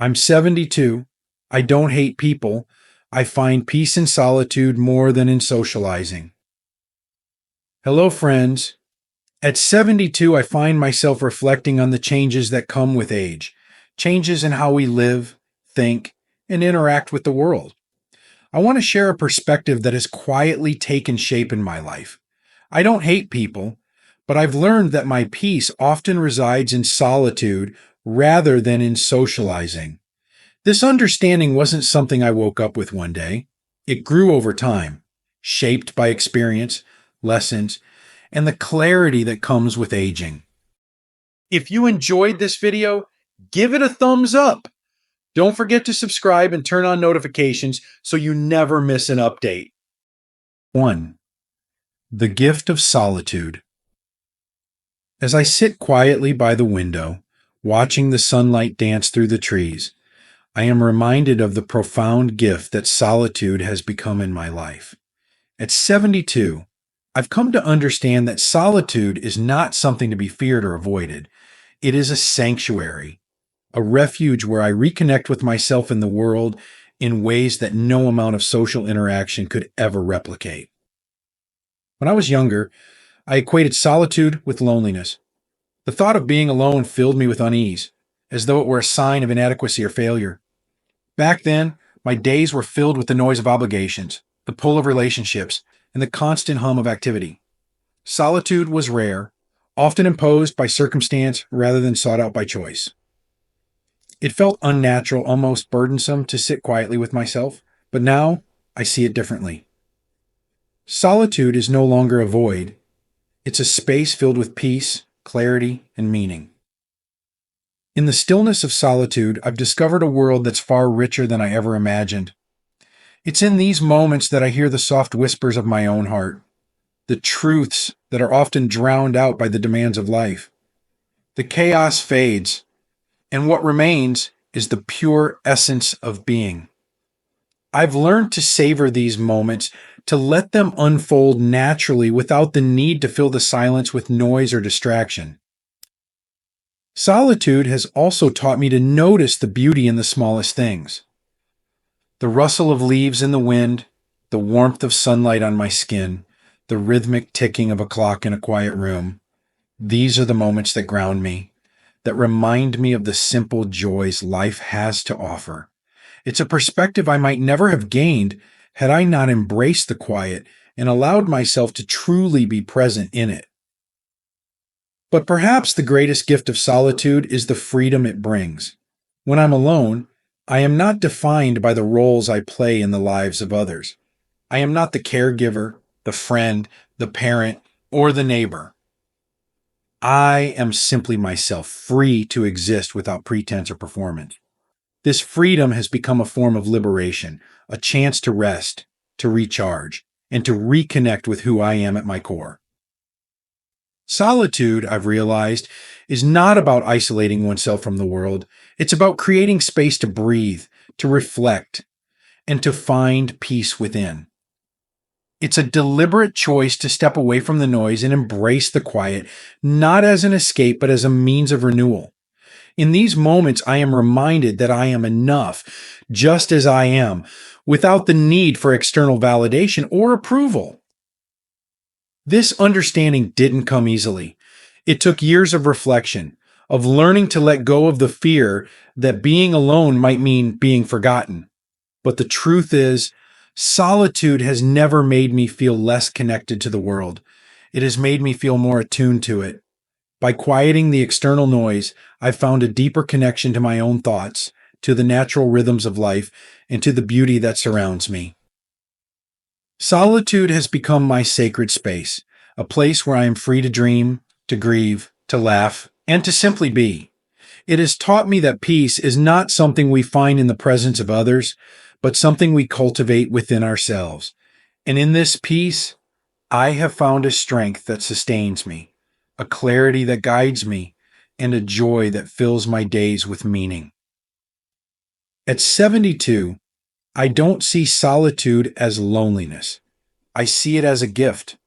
I'm 72. I don't hate people. I find peace in solitude more than in socializing. Hello, friends. At 72, I find myself reflecting on the changes that come with age, changes in how we live, think, and interact with the world. I want to share a perspective that has quietly taken shape in my life. I don't hate people, but I've learned that my peace often resides in solitude rather than in socializing. This understanding wasn't something I woke up with one day. It grew over time, shaped by experience, lessons, and the clarity that comes with aging. If you enjoyed this video, give it a thumbs up. Don't forget to subscribe and turn on notifications so you never miss an update. 1. The Gift of Solitude. As I sit quietly by the window, watching the sunlight dance through the trees, I am reminded of the profound gift that solitude has become in my life. At 72, I've come to understand that solitude is not something to be feared or avoided. It is a sanctuary, a refuge where I reconnect with myself and the world in ways that no amount of social interaction could ever replicate. When I was younger, I equated solitude with loneliness. The thought of being alone filled me with unease, as though it were a sign of inadequacy or failure. Back then, my days were filled with the noise of obligations, the pull of relationships, and the constant hum of activity. Solitude was rare, often imposed by circumstance rather than sought out by choice. It felt unnatural, almost burdensome to sit quietly with myself, but now I see it differently. Solitude is no longer a void. It's a space filled with peace, clarity, and meaning. In the stillness of solitude, I've discovered a world that's far richer than I ever imagined. It's in these moments that I hear the soft whispers of my own heart, the truths that are often drowned out by the demands of life. The chaos fades, and what remains is the pure essence of being. I've learned to savor these moments, to let them unfold naturally without the need to fill the silence with noise or distraction. Solitude has also taught me to notice the beauty in the smallest things. The rustle of leaves in the wind, the warmth of sunlight on my skin, the rhythmic ticking of a clock in a quiet room. These are the moments that ground me, that remind me of the simple joys life has to offer. It's a perspective I might never have gained had I not embraced the quiet and allowed myself to truly be present in it. But perhaps the greatest gift of solitude is the freedom it brings. When I'm alone, I am not defined by the roles I play in the lives of others. I am not the caregiver, the friend, the parent, or the neighbor. I am simply myself, free to exist without pretense or performance. This freedom has become a form of liberation, a chance to rest, to recharge, and to reconnect with who I am at my core. Solitude, I've realized, is not about isolating oneself from the world. It's about creating space to breathe, to reflect, and to find peace within. It's a deliberate choice to step away from the noise and embrace the quiet, not as an escape, but as a means of renewal. In these moments, I am reminded that I am enough, just as I am, without the need for external validation or approval. This understanding didn't come easily. It took years of reflection, of learning to let go of the fear that being alone might mean being forgotten. But the truth is, solitude has never made me feel less connected to the world. It has made me feel more attuned to it. By quieting the external noise, I've found a deeper connection to my own thoughts, to the natural rhythms of life, and to the beauty that surrounds me. Solitude has become my sacred space, a place where I am free to dream, to grieve, to laugh, and to simply be. It has taught me that peace is not something we find in the presence of others, but something we cultivate within ourselves. And in this peace, I have found a strength that sustains me, a clarity that guides me, and a joy that fills my days with meaning. At 72, I don't see solitude as loneliness. I see it as a gift,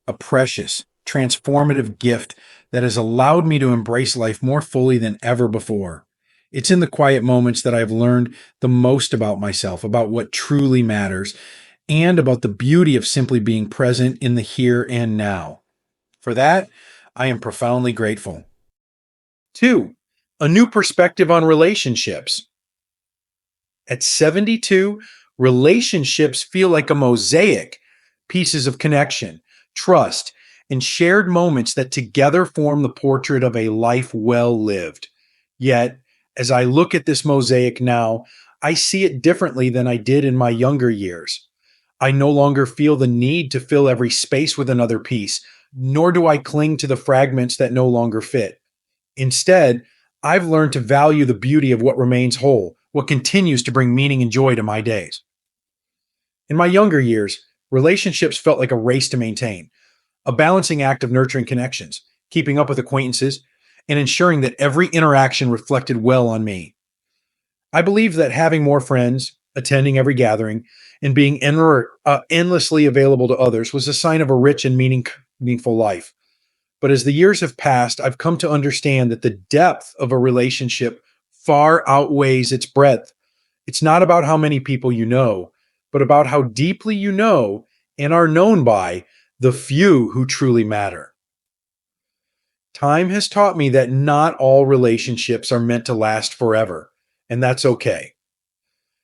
a precious, transformative gift that has allowed me to embrace life more fully than ever before. It's in the quiet moments that I've learned the most about myself, about what truly matters, and about the beauty of simply being present in the here and now. For that, I am profoundly grateful. 2. A new perspective on relationships. At 72, relationships feel like a mosaic, pieces of connection, trust, and shared moments that together form the portrait of a life well lived. Yet, as I look at this mosaic now, I see it differently than I did in my younger years. I no longer feel the need to fill every space with another piece, nor do I cling to the fragments that no longer fit. Instead, I've learned to value the beauty of what remains whole, what continues to bring meaning and joy to my days. In my younger years, relationships felt like a race to maintain, a balancing act of nurturing connections, keeping up with acquaintances, and ensuring that every interaction reflected well on me. I believed that having more friends, attending every gathering, and being endlessly available to others was a sign of a rich and meaningful life. But as the years have passed, I've come to understand that the depth of a relationship far outweighs its breadth. It's not about how many people you know, but about how deeply you know and are known by the few who truly matter. Time has taught me that not all relationships are meant to last forever, and that's okay.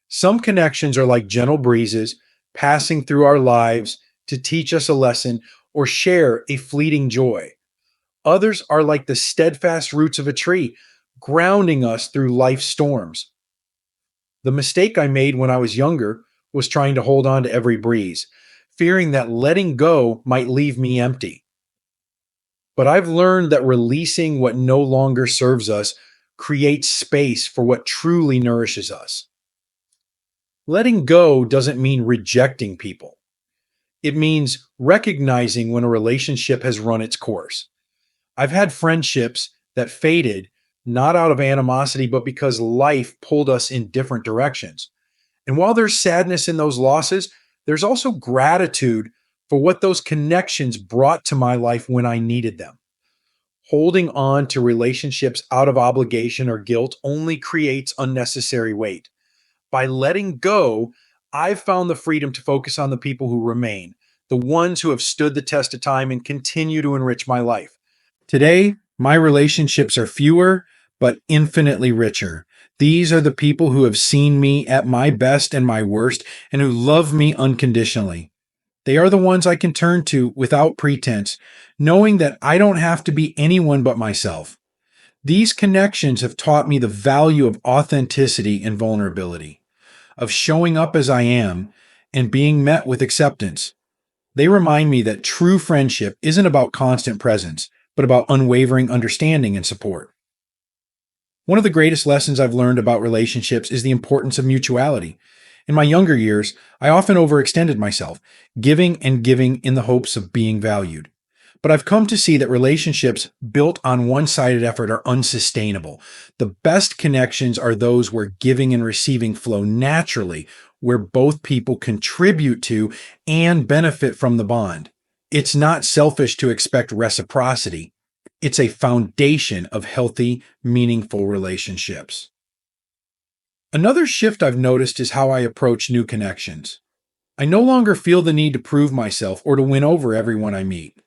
Some connections are like gentle breezes passing through our lives to teach us a lesson or share a fleeting joy. Others are like the steadfast roots of a tree, grounding us through life's storms. The mistake I made when I was younger was trying to hold on to every breeze, fearing that letting go might leave me empty. But I've learned that releasing what no longer serves us creates space for what truly nourishes us. Letting go doesn't mean rejecting people. It means recognizing when a relationship has run its course. I've had friendships that faded, not out of animosity, but because life pulled us in different directions. And while there's sadness in those losses, there's also gratitude for what those connections brought to my life when I needed them. Holding on to relationships out of obligation or guilt only creates unnecessary weight. By letting go, I've found the freedom to focus on the people who remain, the ones who have stood the test of time and continue to enrich my life. Today, my relationships are fewer, but infinitely richer. These are the people who have seen me at my best and my worst and who love me unconditionally. They are the ones I can turn to without pretense, knowing that I don't have to be anyone but myself. These connections have taught me the value of authenticity and vulnerability, of showing up as I am and being met with acceptance. They remind me that true friendship isn't about constant presence, but about unwavering understanding and support. One of the greatest lessons I've learned about relationships is the importance of mutuality. In my younger years, I often overextended myself, giving and giving in the hopes of being valued. But I've come to see that relationships built on one-sided effort are unsustainable. The best connections are those where giving and receiving flow naturally, where both people contribute to and benefit from the bond. It's not selfish to expect reciprocity. It's a foundation of healthy, meaningful relationships. Another shift I've noticed is how I approach new connections. I no longer feel the need to prove myself or to win over everyone I meet.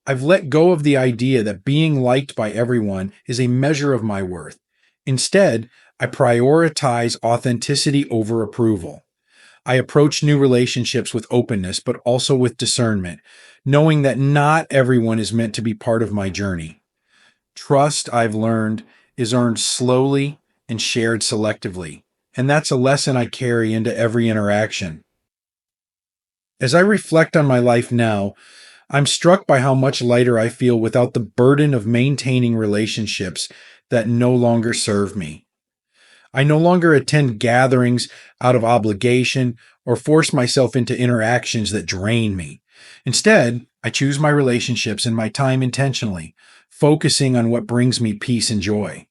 I've let go of the idea that being liked by everyone is a measure of my worth. Instead, I prioritize authenticity over approval. I approach new relationships with openness, but also with discernment, knowing that not everyone is meant to be part of my journey. Trust, I've learned, is earned slowly and shared selectively, and that's a lesson I carry into every interaction. As I reflect on my life now, I'm struck by how much lighter I feel without the burden of maintaining relationships that no longer serve me. I no longer attend gatherings out of obligation or force myself into interactions that drain me. Instead, I choose my relationships and my time intentionally, focusing on what brings me peace and joy.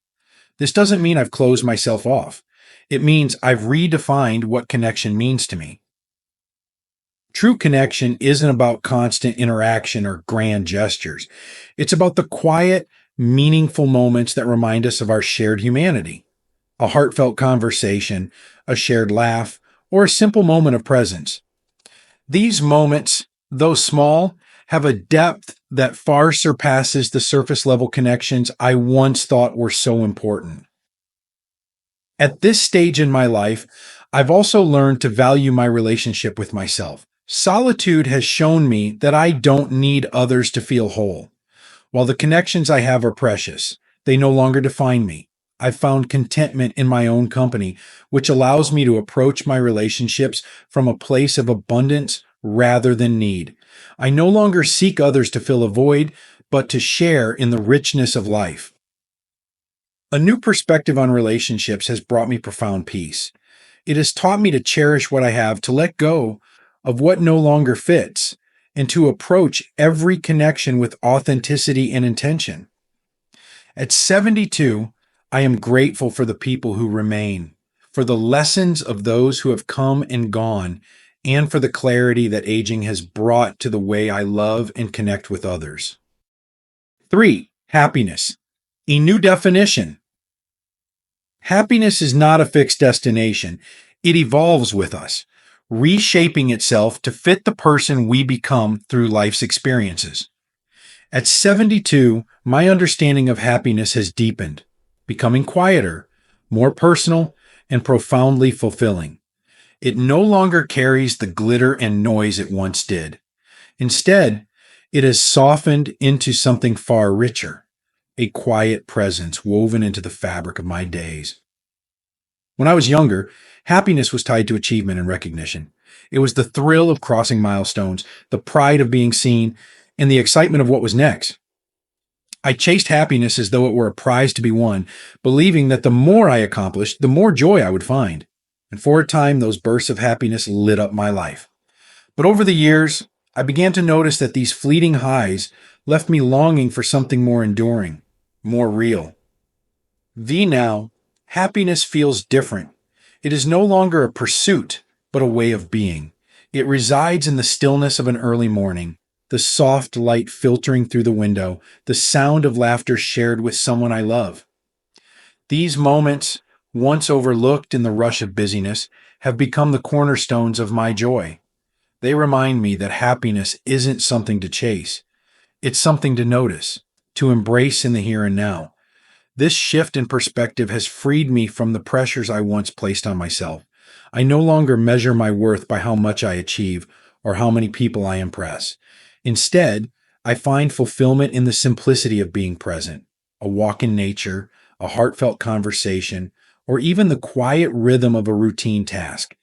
This doesn't mean I've closed myself off. It means I've redefined what connection means to me. True connection isn't about constant interaction or grand gestures. It's about the quiet, meaningful moments that remind us of our shared humanity. a heartfelt conversation, a shared laugh, or a simple moment of presence. These moments, though small, have a depth that far surpasses the surface level connections I once thought were so important. At this stage in my life, I've also learned to value my relationship with myself. Solitude has shown me that I don't need others to feel whole. While the connections I have are precious, they no longer define me. I've found contentment in my own company, which allows me to approach my relationships from a place of abundance rather than need. I no longer seek others to fill a void, but to share in the richness of life. A new perspective on relationships has brought me profound peace. It has taught me to cherish what I have, to let go of what no longer fits, and to approach every connection with authenticity and intention. At 72, I am grateful for the people who remain, for the lessons of those who have come and gone, and for the clarity that aging has brought to the way I love and connect with others. 3. Happiness. A new definition. Happiness is not a fixed destination. It evolves with us, reshaping itself to fit the person we become through life's experiences. At 72, my understanding of happiness has deepened, becoming quieter, more personal, and profoundly fulfilling. It no longer carries the glitter and noise it once did. Instead, it has softened into something far richer, a quiet presence woven into the fabric of my days. When I was younger, happiness was tied to achievement and recognition. It was the thrill of crossing milestones, the pride of being seen, and the excitement of what was next. I chased happiness as though it were a prize to be won, believing that the more I accomplished, the more joy I would find. And for a time, those bursts of happiness lit up my life. But over the years, I began to notice that these fleeting highs left me longing for something more enduring, more real. Now, happiness feels different. It is no longer a pursuit, but a way of being. It resides in the stillness of an early morning, the soft light filtering through the window, the sound of laughter shared with someone I love. These moments, once overlooked in the rush of busyness, have become the cornerstones of my joy. They remind me that happiness isn't something to chase. It's something to notice, to embrace in the here and now. This shift in perspective has freed me from the pressures I once placed on myself. I no longer measure my worth by how much I achieve or how many people I impress. Instead, I find fulfillment in the simplicity of being present, a walk in nature, a heartfelt conversation, or even the quiet rhythm of a routine task.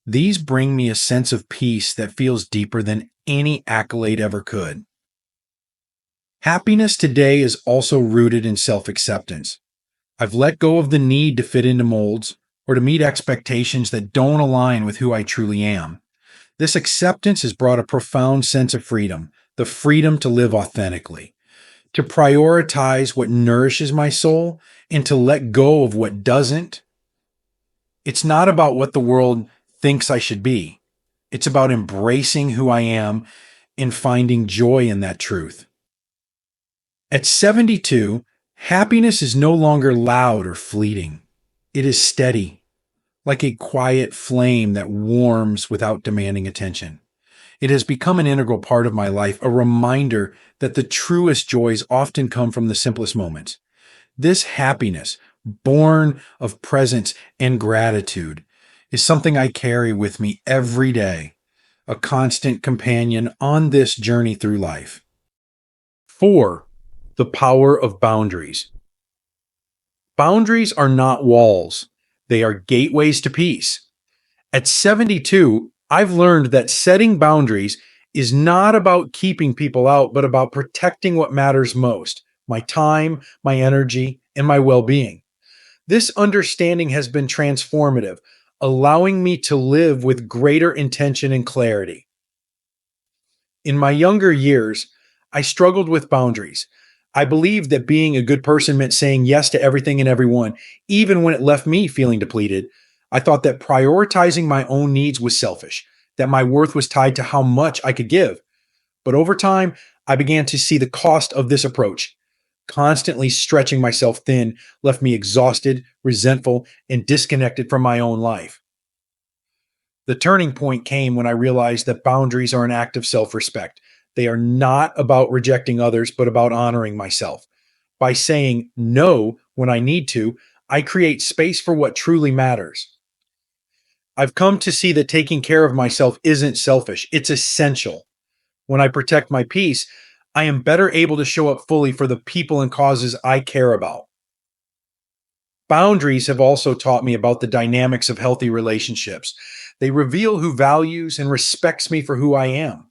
These bring me a sense of peace that feels deeper than any accolade ever could. Happiness today is also rooted in self-acceptance. I've let go of the need to fit into molds or to meet expectations that don't align with who I truly am. This acceptance has brought a profound sense of freedom, the freedom to live authentically, to prioritize what nourishes my soul and to let go of what doesn't. It's not about what the world thinks I should be. It's about embracing who I am and finding joy in that truth. At 72, happiness is no longer loud or fleeting. It is steady, like a quiet flame that warms without demanding attention. It has become an integral part of my life, a reminder that the truest joys often come from the simplest moments. This happiness, born of presence and gratitude, is something I carry with me every day, a constant companion on this journey through life. 4. The power of boundaries. Boundaries are not walls. They are gateways to peace. At 72, I've learned that setting boundaries is not about keeping people out, but about protecting what matters most: my time, my energy, and my well-being. This understanding has been transformative, allowing me to live with greater intention and clarity. In my younger years, I struggled with boundaries. I believed that being a good person meant saying yes to everything and everyone, even when it left me feeling depleted. I thought that prioritizing my own needs was selfish, that my worth was tied to how much I could give. But over time, I began to see the cost of this approach. Constantly stretching myself thin left me exhausted, resentful, and disconnected from my own life. The turning point came when I realized that boundaries are an act of self respect. They are not about rejecting others, but about honoring myself. By saying no when I need to, I create space for what truly matters. I've come to see that taking care of myself isn't selfish, it's essential. When I protect my peace, I am better able to show up fully for the people and causes I care about. Boundaries have also taught me about the dynamics of healthy relationships. They reveal who values and respects me for who I am.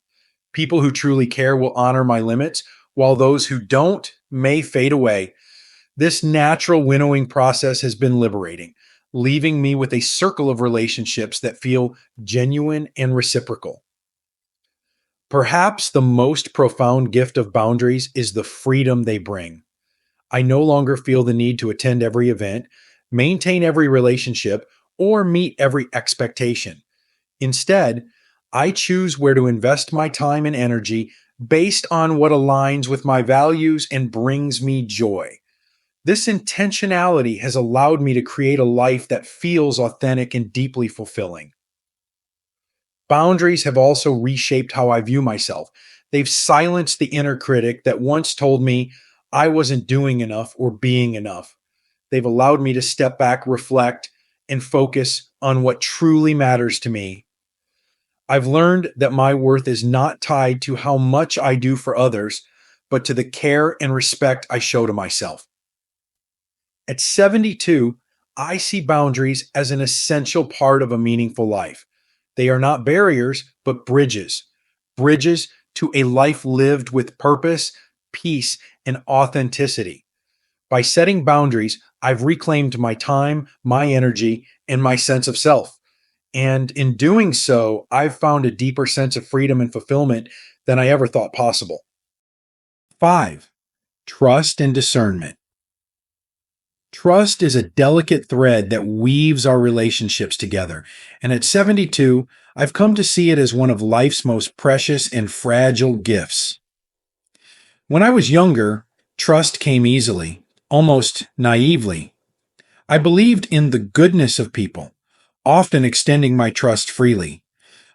People who truly care will honor my limits, while those who don't may fade away. This natural winnowing process has been liberating, leaving me with a circle of relationships that feel genuine and reciprocal. Perhaps the most profound gift of boundaries is the freedom they bring. I no longer feel the need to attend every event, maintain every relationship, or meet every expectation. Instead, I choose where to invest my time and energy based on what aligns with my values and brings me joy. This intentionality has allowed me to create a life that feels authentic and deeply fulfilling. Boundaries have also reshaped how I view myself. They've silenced the inner critic that once told me I wasn't doing enough or being enough. They've allowed me to step back, reflect, and focus on what truly matters to me. I've learned that my worth is not tied to how much I do for others, but to the care and respect I show to myself. At 72, I see boundaries as an essential part of a meaningful life. They are not barriers, but bridges. Bridges to a life lived with purpose, peace, and authenticity. By setting boundaries, I've reclaimed my time, my energy, and my sense of self. And in doing so, I've found a deeper sense of freedom and fulfillment than I ever thought possible. 5. Trust and discernment. Trust is a delicate thread that weaves our relationships together. And at 72, I've come to see it as one of life's most precious and fragile gifts. When I was younger, trust came easily, almost naively. I believed in the goodness of people, often extending my trust freely,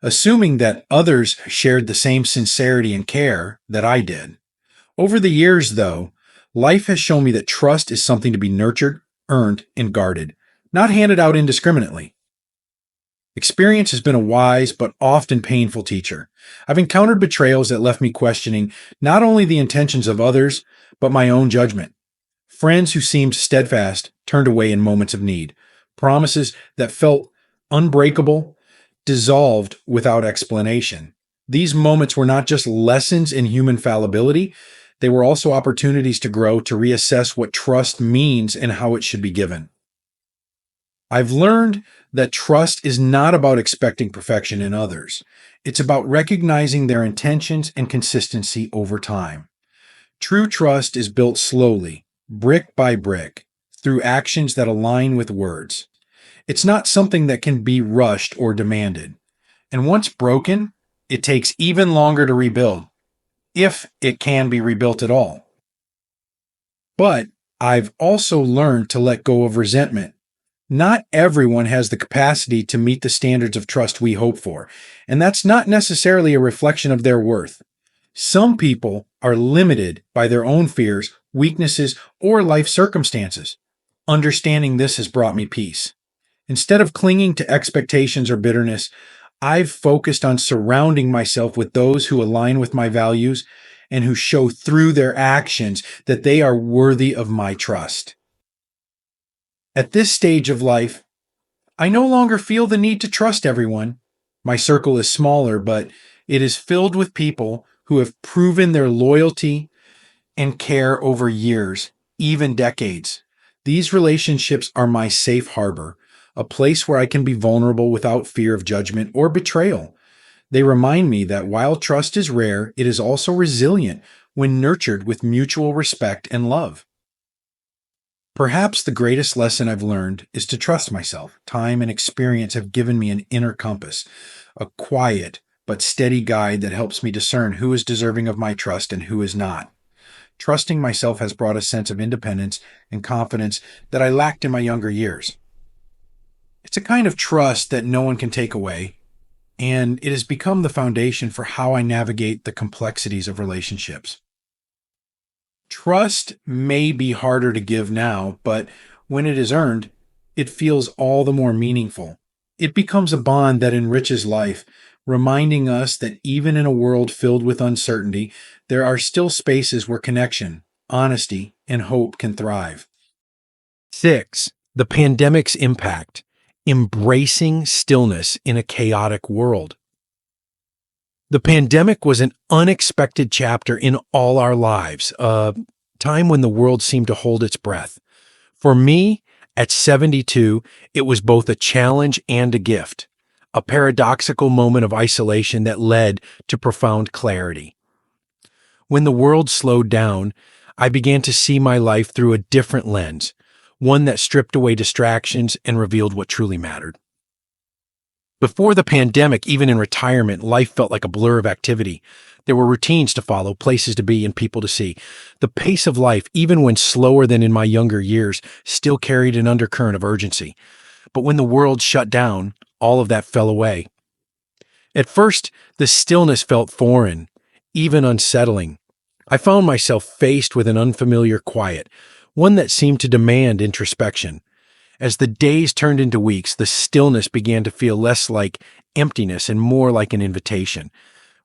assuming that others shared the same sincerity and care that I did. Over the years, though, life has shown me that trust is something to be nurtured, earned, and guarded, not handed out indiscriminately. Experience has been a wise but often painful teacher. I've encountered betrayals that left me questioning not only the intentions of others, but my own judgment. Friends who seemed steadfast turned away in moments of need. Promises that felt unbreakable dissolved without explanation. These moments were not just lessons in human fallibility, they were also opportunities to grow, to reassess what trust means and how it should be given. I've learned that trust is not about expecting perfection in others. It's about recognizing their intentions and consistency over time. True trust is built slowly, brick by brick, through actions that align with words. It's not something that can be rushed or demanded. And once broken, it takes even longer to rebuild, if it can be rebuilt at all. But I've also learned to let go of resentment. Not everyone has the capacity to meet the standards of trust we hope for, and that's not necessarily a reflection of their worth. Some people are limited by their own fears, weaknesses, or life circumstances. Understanding this has brought me peace. Instead of clinging to expectations or bitterness, I've focused on surrounding myself with those who align with my values and who show through their actions that they are worthy of my trust. At this stage of life, I no longer feel the need to trust everyone. My circle is smaller, but it is filled with people who have proven their loyalty and care over years, even decades. These relationships are my safe harbor, a place where I can be vulnerable without fear of judgment or betrayal. They remind me that while trust is rare, it is also resilient when nurtured with mutual respect and love. Perhaps the greatest lesson I've learned is to trust myself. Time and experience have given me an inner compass, a quiet but steady guide that helps me discern who is deserving of my trust and who is not. Trusting myself has brought a sense of independence and confidence that I lacked in my younger years. It's a kind of trust that no one can take away, and it has become the foundation for how I navigate the complexities of relationships. Trust may be harder to give now, but when it is earned, it feels all the more meaningful. It becomes a bond that enriches life, reminding us that even in a world filled with uncertainty, there are still spaces where connection, honesty, and hope can thrive. 6. The pandemic's impact. Embracing stillness in a chaotic world. The pandemic was an unexpected chapter in all our lives, a time when the world seemed to hold its breath. For me, at 72, it was both a challenge and a gift, a paradoxical moment of isolation that led to profound clarity. When the world slowed down, I began to see my life through a different lens, one that stripped away distractions and revealed what truly mattered. Before the pandemic, even in retirement, life felt like a blur of activity. There were routines to follow, places to be, and people to see. The pace of life, even when slower than in my younger years, still carried an undercurrent of urgency. But when the world shut down, all of that fell away. At first, the stillness felt foreign, even unsettling. I found myself faced with an unfamiliar quiet, one that seemed to demand introspection. As the days turned into weeks, the stillness began to feel less like emptiness and more like an invitation.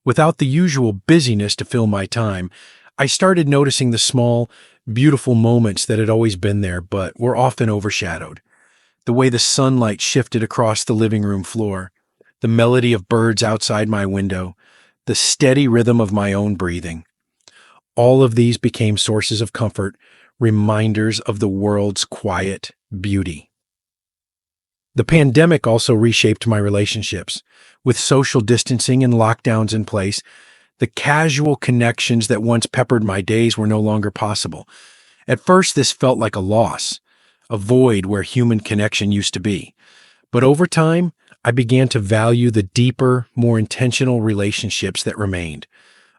Without the usual busyness to fill my time, I started noticing the small, beautiful moments that had always been there but were often overshadowed. The way the sunlight shifted across the living room floor, the melody of birds outside my window, the steady rhythm of my own breathing. All of these became sources of comfort, reminders of the world's quiet beauty. The pandemic also reshaped my relationships. With social distancing and lockdowns in place, the casual connections that once peppered my days were no longer possible. At first, this felt like a loss, a void where human connection used to be. But over time, I began to value the deeper, more intentional relationships that remained.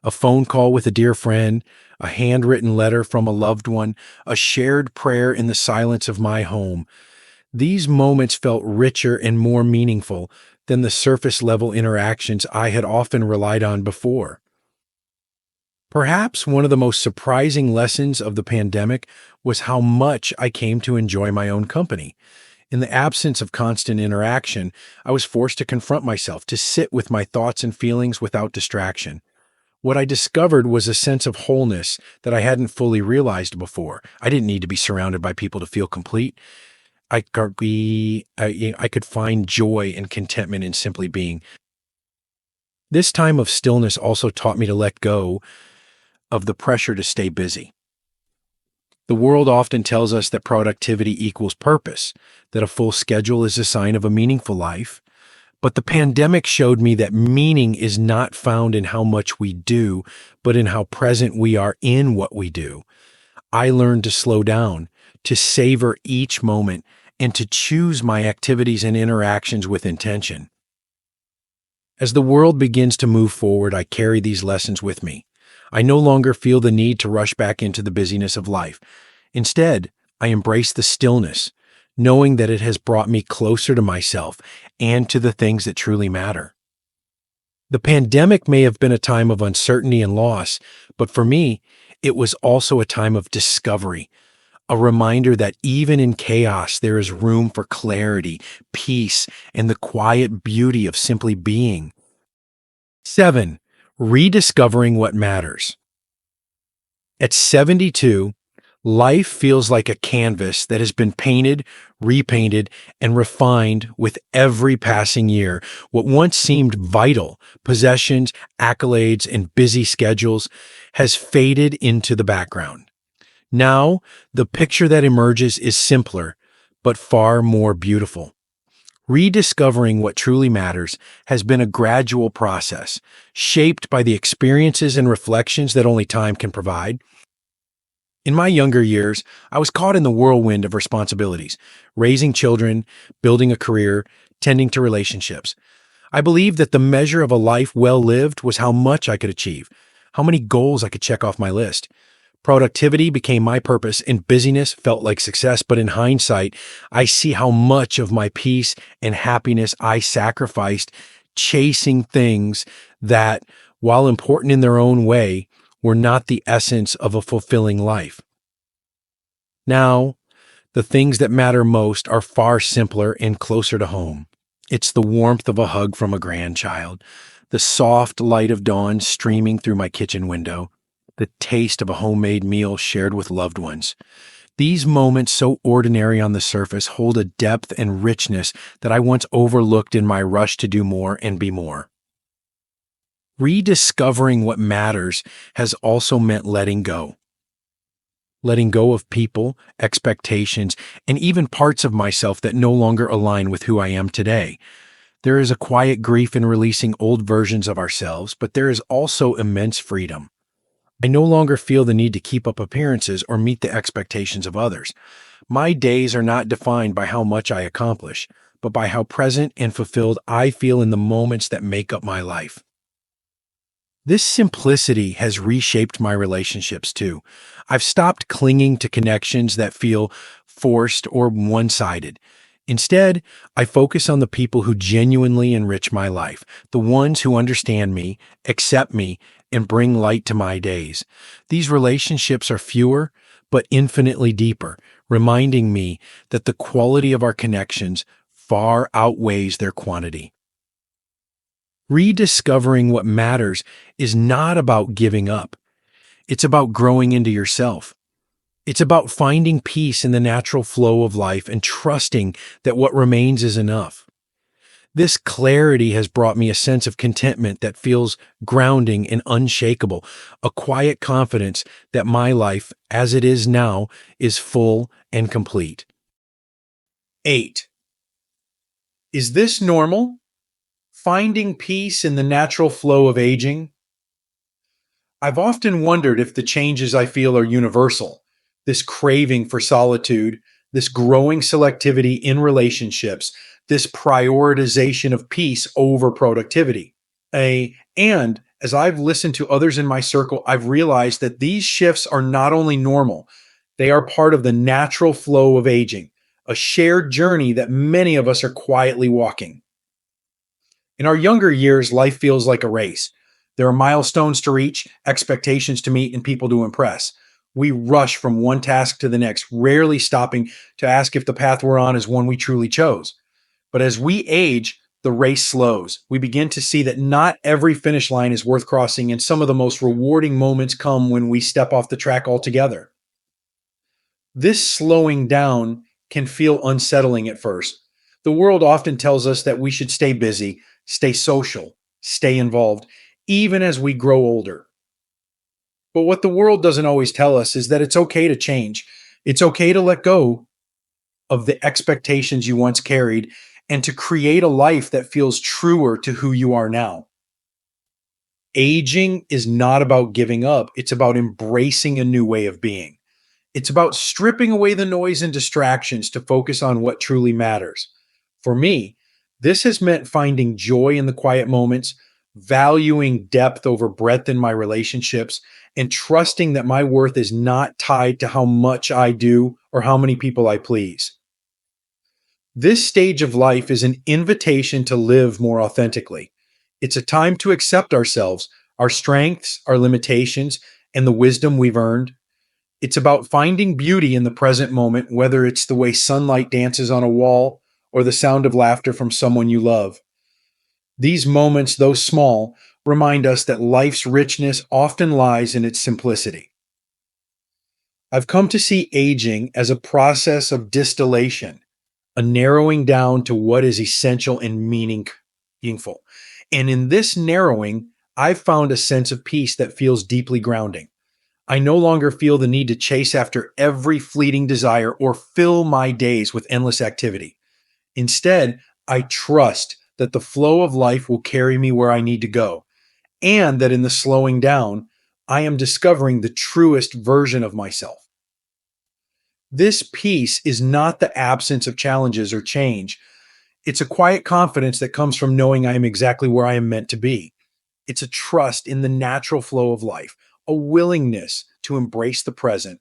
A phone call with a dear friend, a handwritten letter from a loved one, a shared prayer in the silence of my home. These moments felt richer and more meaningful than the surface level interactions I had often relied on before. Perhaps one of the most surprising lessons of the pandemic was how much I came to enjoy my own company. In the absence of constant interaction, I was forced to confront myself, to sit with my thoughts and feelings without distraction. What I discovered was a sense of wholeness that I hadn't fully realized before. I didn't need to be surrounded by people to feel complete. I could find joy and contentment in simply being. This time of stillness also taught me to let go of the pressure to stay busy. The world often tells us that productivity equals purpose, that a full schedule is a sign of a meaningful life. But the pandemic showed me that meaning is not found in how much we do, but in how present we are in what we do. I learned to slow down, to savor each moment, and to choose my activities and interactions with intention. As the world begins to move forward, I carry these lessons with me. I no longer feel the need to rush back into the busyness of life. Instead, I embrace the stillness, knowing that it has brought me closer to myself and to the things that truly matter. The pandemic may have been a time of uncertainty and loss, but for me, it was also a time of discovery, a reminder that even in chaos, there is room for clarity, peace, and the quiet beauty of simply being. 7. Rediscovering what matters. At 72, life feels like a canvas that has been painted, repainted, and refined with every passing year. What once seemed vital, possessions, accolades, and busy schedules, has faded into the background. Now, the picture that emerges is simpler, but far more beautiful. Rediscovering what truly matters has been a gradual process, shaped by the experiences and reflections that only time can provide. In my younger years, I was caught in the whirlwind of responsibilities, raising children, building a career, tending to relationships. I believed that the measure of a life well lived was how much I could achieve, how many goals I could check off my list. Productivity became my purpose and busyness felt like success. But in hindsight, I see how much of my peace and happiness I sacrificed chasing things that, while important in their own way, were not the essence of a fulfilling life. Now, the things that matter most are far simpler and closer to home. It's the warmth of a hug from a grandchild, the soft light of dawn streaming through my kitchen window, the taste of a homemade meal shared with loved ones. These moments, so ordinary on the surface, hold a depth and richness that I once overlooked in my rush to do more and be more. Rediscovering what matters has also meant letting go of people, expectations, and even parts of myself that no longer align with who I am today. There is a quiet grief in releasing old versions of ourselves, but there is also immense freedom. I no longer feel the need to keep up appearances or meet the expectations of others. My days are not defined by how much I accomplish, but by how present and fulfilled I feel in the moments that make up my life. This simplicity has reshaped my relationships too. I've stopped clinging to connections that feel forced or one sided. Instead, I focus on the people who genuinely enrich my life, the ones who understand me, accept me, and bring light to my days. These relationships are fewer, but infinitely deeper, reminding me that the quality of our connections far outweighs their quantity. Rediscovering what matters is not about giving up. It's about growing into yourself. It's about finding peace in the natural flow of life and trusting that what remains is enough. This clarity has brought me a sense of contentment that feels grounding and unshakable, a quiet confidence that my life, as it is now, is full and complete. 8. Is this normal? Finding peace in the natural flow of aging? I've often wondered if the changes I feel are universal. This craving for solitude, this growing selectivity in relationships, this prioritization of peace over productivity. And as I've listened to others in my circle, I've realized that these shifts are not only normal, they are part of the natural flow of aging, a shared journey that many of us are quietly walking. In our younger years, life feels like a race. There are milestones to reach, expectations to meet, and people to impress. We rush from one task to the next, rarely stopping to ask if the path we're on is one we truly chose. But as we age, the race slows. We begin to see that not every finish line is worth crossing, and some of the most rewarding moments come when we step off the track altogether. This slowing down can feel unsettling at first. The world often tells us that we should stay busy, stay social, stay involved, even as we grow older. But what the world doesn't always tell us is that it's okay to change. It's okay to let go of the expectations you once carried and to create a life that feels truer to who you are now. Aging is not about giving up, it's about embracing a new way of being. It's about stripping away the noise and distractions to focus on what truly matters. For me, this has meant finding joy in the quiet moments, valuing depth over breadth in my relationships, and trusting that my worth is not tied to how much I do or how many people I please. This stage of life is an invitation to live more authentically. It's a time to accept ourselves, our strengths, our limitations, and the wisdom we've earned. It's about finding beauty in the present moment, whether it's the way sunlight dances on a wall or the sound of laughter from someone you love. These moments, though small, remind us that life's richness often lies in its simplicity. I've come to see aging as a process of distillation, a narrowing down to what is essential and meaningful. And in this narrowing, I've found a sense of peace that feels deeply grounding. I no longer feel the need to chase after every fleeting desire or fill my days with endless activity. Instead, I trust that the flow of life will carry me where I need to go, and that in the slowing down, I am discovering the truest version of myself. This peace is not the absence of challenges or change. It's a quiet confidence that comes from knowing I am exactly where I am meant to be. It's a trust in the natural flow of life, a willingness to embrace the present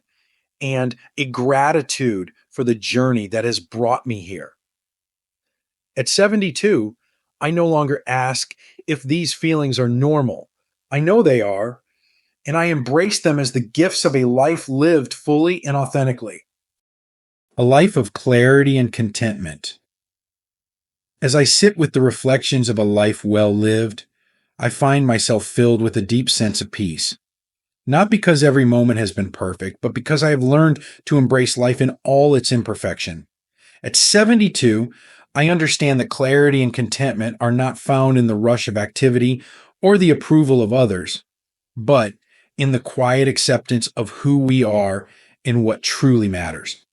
and a gratitude for the journey that has brought me here. At 72, I no longer ask if these feelings are normal. I know they are, and I embrace them as the gifts of a life lived fully and authentically. A life of clarity and contentment. As I sit with the reflections of a life well lived, I find myself filled with a deep sense of peace. Not because every moment has been perfect, but because I have learned to embrace life in all its imperfection. At 72, I understand that clarity and contentment are not found in the rush of activity or the approval of others, but in the quiet acceptance of who we are and what truly matters.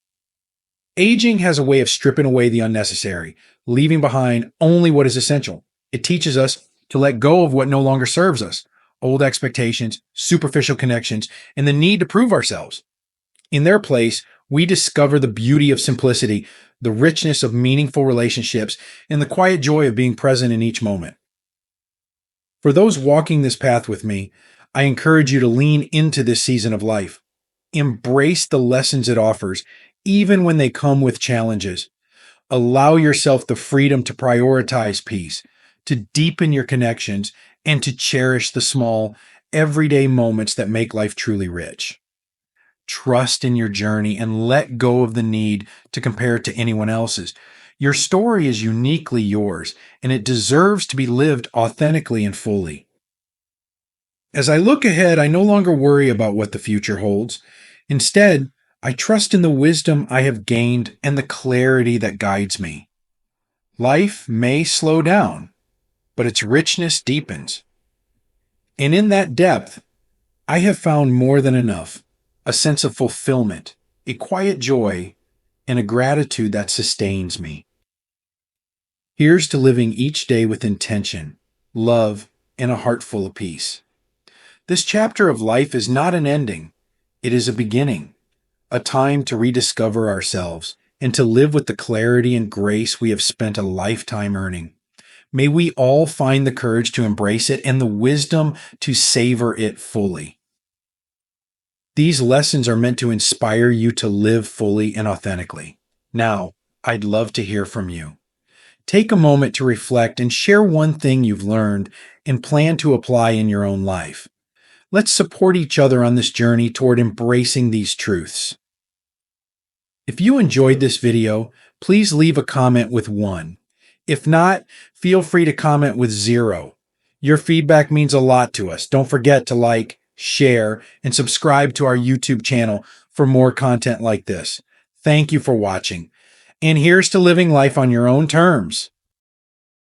Aging has a way of stripping away the unnecessary, leaving behind only what is essential. It teaches us to let go of what no longer serves us, old expectations, superficial connections, and the need to prove ourselves. In their place, we discover the beauty of simplicity, the richness of meaningful relationships, and the quiet joy of being present in each moment. For those walking this path with me, I encourage you to lean into this season of life. Embrace the lessons it offers, even when they come with challenges. Allow yourself the freedom to prioritize peace, to deepen your connections, and to cherish the small, everyday moments that make life truly rich. Trust in your journey and let go of the need to compare it to anyone else's. Your story is uniquely yours, and it deserves to be lived authentically and fully. As I look ahead, I no longer worry about what the future holds. Instead, I trust in the wisdom I have gained and the clarity that guides me. Life may slow down, but its richness deepens. And in that depth, I have found more than enough, a sense of fulfillment, a quiet joy, and a gratitude that sustains me. Here's to living each day with intention, love, and a heart full of peace. This chapter of life is not an ending, it is a beginning, a time to rediscover ourselves and to live with the clarity and grace we have spent a lifetime earning. May we all find the courage to embrace it and the wisdom to savor it fully. These lessons are meant to inspire you to live fully and authentically. Now, I'd love to hear from you. Take a moment to reflect and share one thing you've learned and plan to apply in your own life. Let's support each other on this journey toward embracing these truths. If you enjoyed this video, please leave a comment with 1. If not, feel free to comment with 0. Your feedback means a lot to us. Don't forget to like, share, and subscribe to our YouTube channel for more content like this. Thank you for watching. And here's to living life on your own terms.